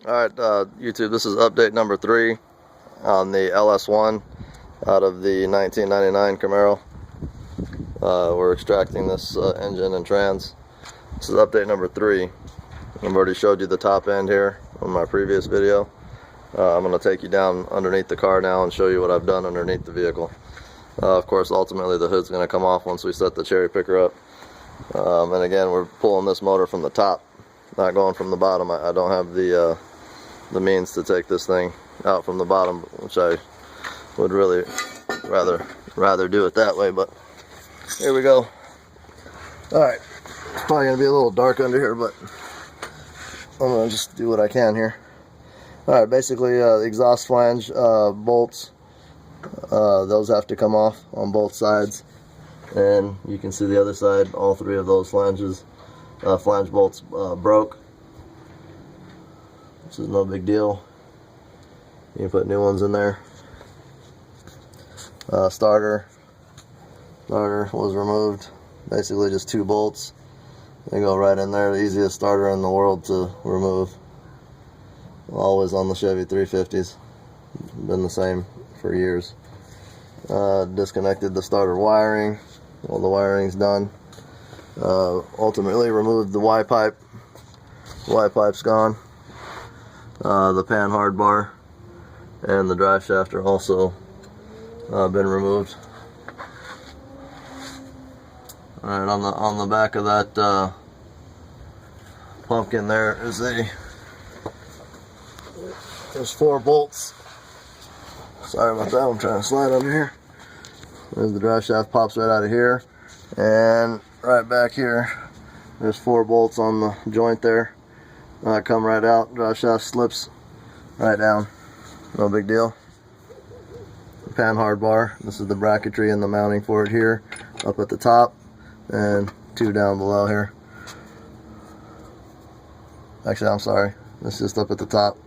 Alright, YouTube, this is update number 3 on the LS1 out of the 1999 Camaro. We're extracting this engine and trans. This is update number 3. I've already showed you the top end here on my previous video. I'm going to take you down underneath the car now and show you what I've done underneath the vehicle. Of course, ultimately the hood's going to come off once we set the cherry picker up. And again, we're pulling this motor from the top, not going from the bottom. I don't have the means to take this thing out from the bottom, which I would really rather do it that way, but here we go. Alright, it's probably going to be a little dark under here, but I'm going to just do what I can here. Alright, basically the exhaust flange bolts, those have to come off on both sides, and you can see the other side, all 3 of those flange bolts broke. This is no big deal. You can put new ones in there. Starter was removed. Basically just 2 bolts. They go right in there. The easiest starter in the world to remove. Always on the Chevy 350s. Been the same for years. Disconnected the starter wiring. All the wiring's done. Ultimately removed the Y pipe. The Y pipe's gone. The pan hard bar and the drive shaft are also been removed. Alright, on the back of that pumpkin there's 4 bolts. Sorry about that, I'm trying to slide under here. There's the drive shaft, pops right out of here, and right back here there's 4 bolts on the joint there. Come right out, drive shaft slips right down, no big deal. Pan hard bar, this is the bracketry and the mounting for it here, up at the top, and 2 down below here. Actually, I'm sorry, it's just up at the top.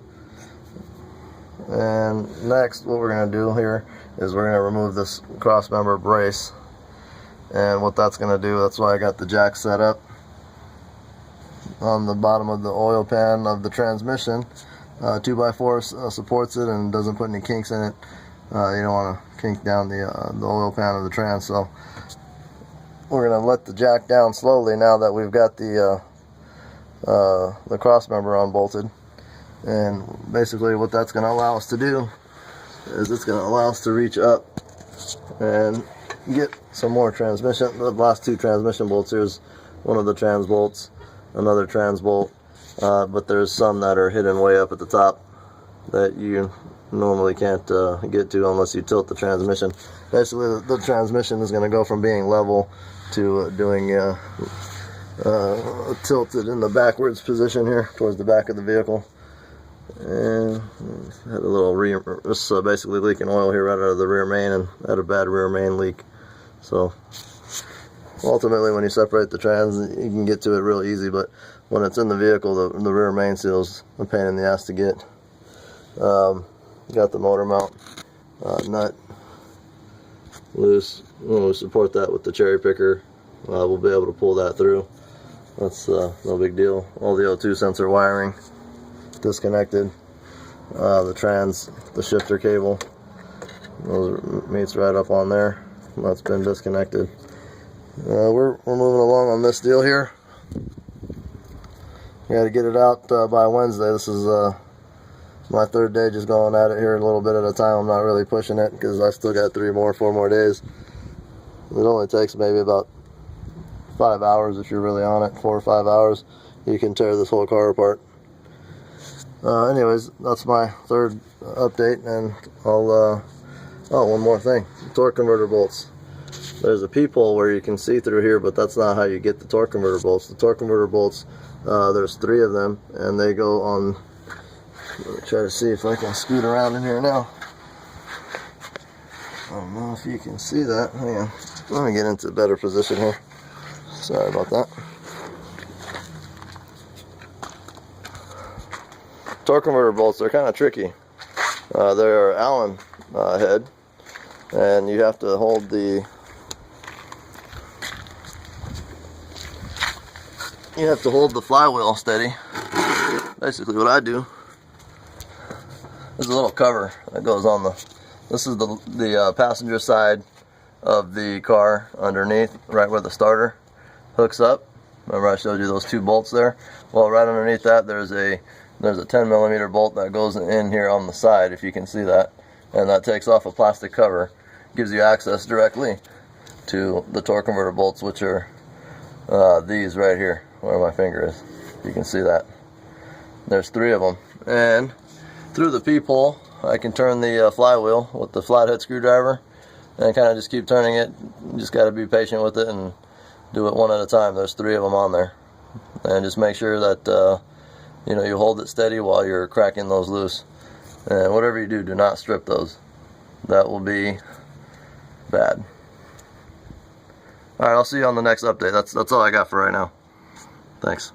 And next, what we're going to do here is we're going to remove this cross member brace, and what that's going to do, that's why I got the jack set up on the bottom of the oil pan of the transmission. 2x4 supports it and doesn't put any kinks in it. You don't want to kink down the oil pan of the trans, so we're going to let the jack down slowly now that we've got the cross member unbolted. And basically what that's going to allow us to do is it's going to allow us to reach up and get some more transmission. The last 2 transmission bolts, here's one of the trans bolts, another trans bolt, but there's some that are hidden way up at the top that you normally can't get to unless you tilt the transmission. Basically the transmission is going to go from being level to doing tilted in the backwards position here towards the back of the vehicle. And had a little basically leaking oil here right out of the rear main, and had a bad rear main leak. So ultimately, when you separate the trans, you can get to it real easy, but when it's in the vehicle, the rear main seal's a pain in the ass to get. Got the motor mount nut loose. When we support that with the cherry picker, we'll be able to pull that through. That's no big deal. All the O2 sensor wiring disconnected. The shifter cable, those meets right up on there. That's been disconnected. We're moving along on this deal here. We got to get it out by Wednesday. This is my 3rd day just going at it here a little bit at a time. I'm not really pushing it because I still got 4 more days. It only takes maybe about 5 hours if you're really on it. 4 or 5 hours, you can tear this whole car apart. Anyways, that's my 3rd update, and I'll oh, one more thing. Torque converter bolts. There's a peephole where you can see through here, but that's not how you get the torque converter bolts. The torque converter bolts, there's 3 of them, and they go on. Let me try to see if I can scoot around in here now. I don't know if you can see that. Hang on. Let me get into a better position here. Sorry about that. Torque converter bolts, they're kind of tricky. They're Allen head, and you have to hold the flywheel steady. Basically what I do there's a little cover that goes on this is the passenger side of the car underneath, right where the starter hooks up. Remember I showed you those 2 bolts there? Well, right underneath that there's a 10mm bolt that goes in here on the side, if you can see that, and that takes off a plastic cover, gives you access directly to the torque converter bolts, which are these right here where my finger is. You can see that there's 3 of them, and through the peephole I can turn the flywheel with the flathead screwdriver and kind of just keep turning it. You just got to be patient with it and do it one at a time. There's 3 of them on there, and just make sure that you know, you hold it steady while you're cracking those loose, and whatever you do, do not strip those. That will be bad. Alright, I'll see you on the next update. That's all I got for right now. Thanks.